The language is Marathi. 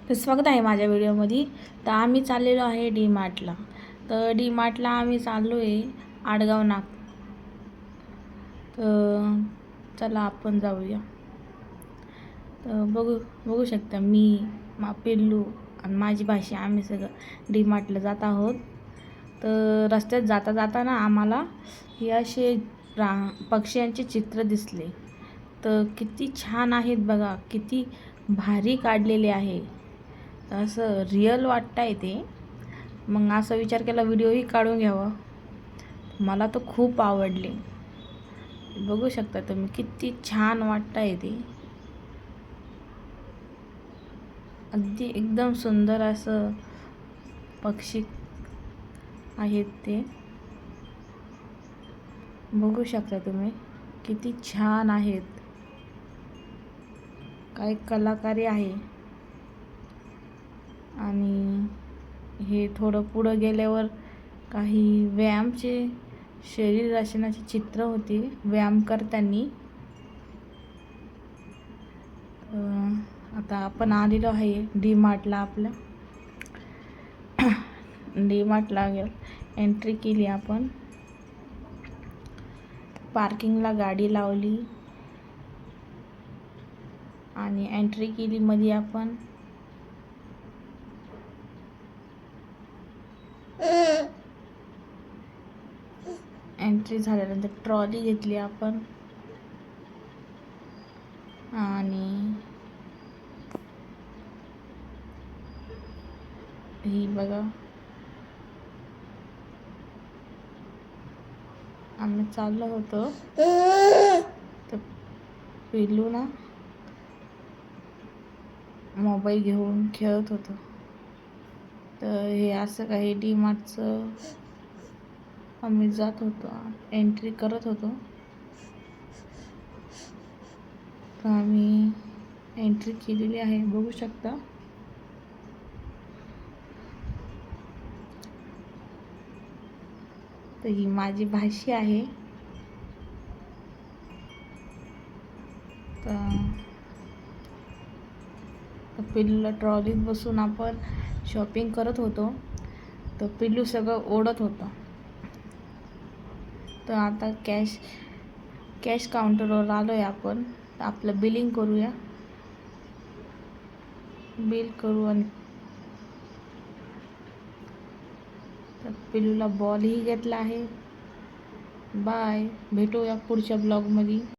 तर स्वागत आहे माझ्या व्हिडिओमध्ये. तर आम्ही चाललेलो आहे डी मार्टला. तर डी मार्टला आम्ही चाललो आहे आडगाव नाक. तर चला आपण जाऊया. तर बघू शकता मी पिल्लू आणि माझी भाषी आम्ही सगळं डी मार्टला जात आहोत. तर रस्त्यात जाता जाताना आम्हाला हे असे पक्ष्यांचे चित्र दिसले. तर किती छान आहेत बघा, किती भारी काढलेले आहे. असं रिअल वाटतं आहे ते. मग असा विचार केला व्हिडिओही काढून घ्यावा. मला तर खूप आवडले. बघू शकता तुम्ही किती छान वाटतं आहे ते. अगदी एकदम सुंदर असं पक्षी आहेत ते. बघू शकता तुम्ही किती छान आहेत. काय कलाकारी आहे. आणि हे थोडं पुढं गेल्यावर काही व्यायामचे शरीर रचनाचे चित्र होते व्यायाम करताना. आता आपण आलेलो आहे डी मार्टला. आपल्या डी मार्टला एंट्री केली आपण. पार्किंगला गाडी लावली आणि एंट्री केली मध्ये आपण. एंट्री झाल्यानंतर ट्रॉली घेतली आपण आणि ही बघा आम्ही चाललो होतो. तर पिल्लू ना मोबाईल घेऊन खेळत होतो. तर हे असं काही डी मार्टचं आम्ही जात होतो, एंट्री करत होतो. तर आम्ही एंट्री केलेली आहे, बघू शकता. तर ही माझी भाषी आहे. तर पिल्लूला ट्रॉलीत बसून आपण शॉपिंग करत होतो. तर पिल्लू सगळं ओढत होतं. तर आता कॅश काउंटरवर आलो आहे आपण. तर आपलं बिलिंग करूया. बिल करू आणि तर पिल्लूला बॉलही घेतला आहे. बाय, भेटूया पुढच्या ब्लॉगमध्ये.